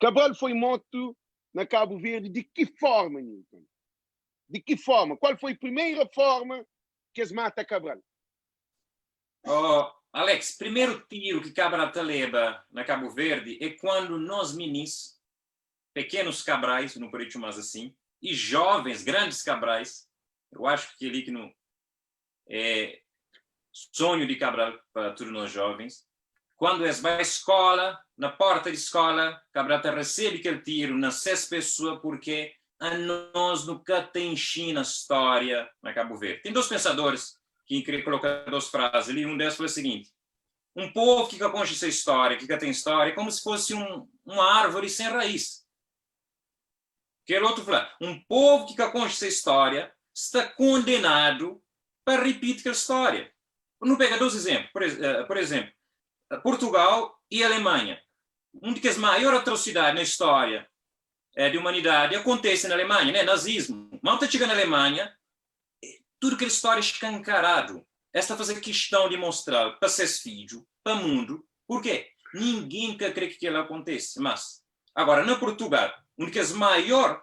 Cabral foi morto na Cabo Verde de que forma, Newton? De que forma? Qual foi a primeira forma que as mata Cabral? Oh, Alex, primeiro tiro que Cabral leva na Cabo Verde é quando nós minis, pequenos cabrais, não pode chamar assim, e jovens, grandes cabrais, eu acho que ali que não é sonho de Cabral para todos nós jovens, quando eles vão à escola, na porta de escola, Cabral recebe aquele tiro nas 6 pessoas, porque a nós nunca tem China história na Cabo Verde. Tem 2 pensadores que queriam colocar 2 frases ali, um deles foi o seguinte: um povo que conta essa história, que tem história, é como se fosse uma árvore sem raiz. Que outro fala, um povo que conta essa história está condenado para repetir aquela história. Vamos pegar 2 exemplos. Por exemplo, Portugal e Alemanha. Uma das maiores atrocidades na história da humanidade acontece na Alemanha, né? Nazismo. Mal está chegando na Alemanha, tudo aquela história é escancarado. Esta faz a questão de mostrar para seus filhos, para o mundo. Por quê? Ninguém quer crer que aquilo acontece. Mas, agora, na Portugal, uma das maiores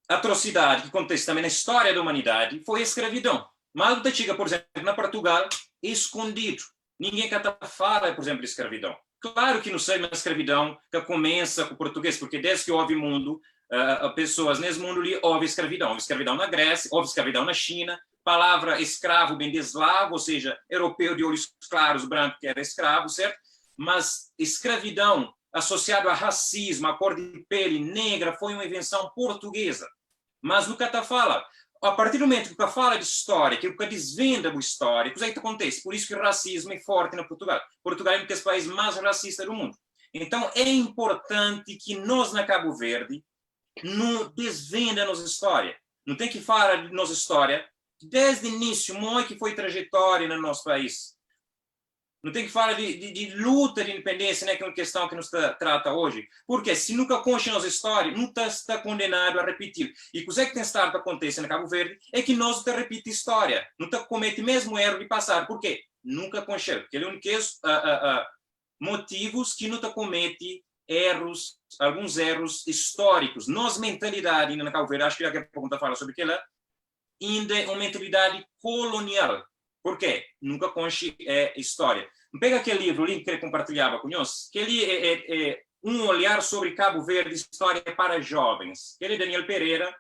atrocidades que acontece também na história da humanidade foi a escravidão. Malta chega, por exemplo, na Portugal, escondido. Ninguém quer falar, por exemplo, de escravidão. Claro que não sei uma escravidão que começa com o português, porque desde que houve mundo, pessoas nesse mundo ali houve escravidão. Houve escravidão na Grécia, houve escravidão na China. Palavra escravo vem de eslavo, ou seja, europeu de olhos claros, branco, que era escravo, certo? Mas escravidão associado a racismo, a cor de pele negra, foi uma invenção portuguesa. Mas nunca está fala. A partir do momento que nunca fala de história, que nunca desvenda a história, o que é que acontece? Por isso que o racismo é forte na Portugal. Portugal é um dos países mais racistas do mundo. Então, é importante que nós, na Cabo Verde, não desvenda a nossa história. Não tem que falar de nossa história desde o início, muito que foi trajetória no nosso país. Não tem que falar de luta de independência, né, que é uma questão que nos trata hoje. Porque se nunca concha nossa história, nunca está condenado a repetir. E o que é que tem estado acontecendo na Cabo Verde é que nós não repete história. Não comete o mesmo erro de passado. Por quê? Nunca concha. Porque ele é um dos motivos que nunca comete erros, alguns erros históricos. Nossa mentalidade na Cabo Verde, acho que a pergunta fala sobre aquilo, ainda é uma mentalidade colonial. Por quê? Nunca conche história. Pega aquele livro ali que ele compartilhava com nós, que ele é um olhar sobre Cabo Verde, história para jovens. Ele é Daniel Pereira,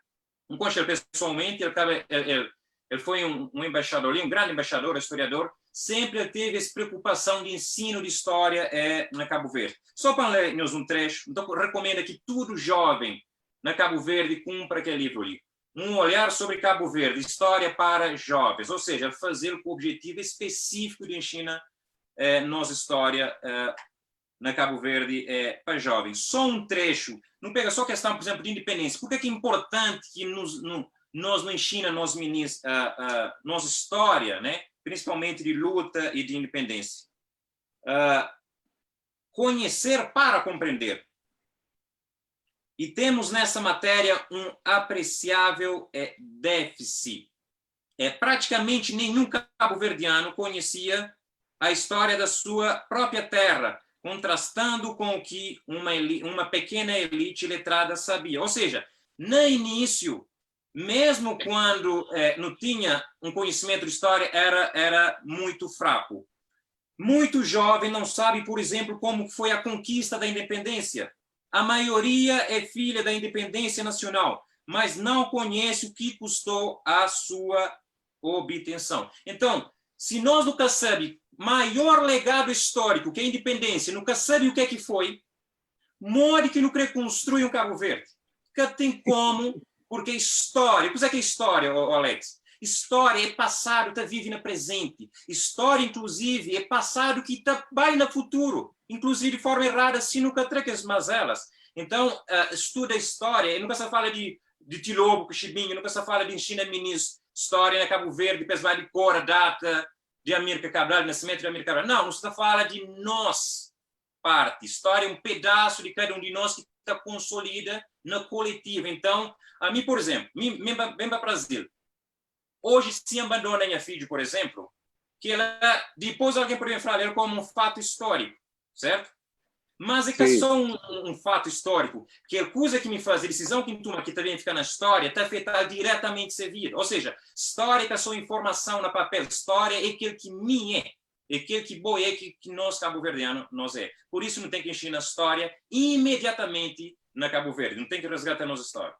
não conheço ele pessoalmente, ele foi um embaixador ali, um grande embaixador, historiador, sempre teve essa preocupação de ensino de história na Cabo Verde. Só para ler-nos um trecho, então recomendo que todo jovem na Cabo Verde cumpra aquele livro ali. Um olhar sobre Cabo Verde, história para jovens, ou seja, fazer com o objetivo específico de ensinar nossa história na Cabo Verde para jovens. Só um trecho, não pega só a questão, por exemplo, de independência. Por que é importante que nós não ensinamos nós meninos nossa história, né? Principalmente de luta e de independência? Conhecer para compreender. E temos nessa matéria um apreciável déficit. Praticamente nenhum cabo-verdiano conhecia a história da sua própria terra, contrastando com o que uma pequena elite letrada sabia. Ou seja, no início, mesmo quando não tinha um conhecimento de história, era muito fraco. Muito jovem não sabe, por exemplo, como foi a conquista da independência. A maioria é filha da independência nacional, mas não conhece o que custou a sua obtenção. Então, se nós nunca sabemos maior legado histórico que a independência, nunca sabemos o que foi, morre que não reconstrui um Cabo Verde. Nunca tem como, porque história... O que é história, Alex? História é passado que vive no presente. História, inclusive, é passado que vai no futuro. Inclusive de forma errada, se nunca traga as mazelas. Então, estuda a história, nunca se fala de Tilobo, Chibinho, nunca se fala de China Minis, história na Cabo Verde, depois vai de cor, a data de Amílcar Cabral, de nascimento de Amílcar Cabral. Não se fala de nós, parte. História é um pedaço de cada um de nós que está consolida na coletiva. Então, a mim, por exemplo, vem para o Brasil. Hoje, se abandona minha filha, por exemplo, que ela, depois alguém poderia falar como um fato histórico. certo? Mas é que é só um fato histórico, que a coisa que me faz, a decisão que me toma, que também fica na história, está afetada diretamente a vida. Ou seja, história é só informação na papel, história é aquilo que me é aquilo que bom é que nós, cabo-verdianos, nós é. Por isso não tem que ensinar a história imediatamente na Cabo Verde, não tem que resgatar a nossa história.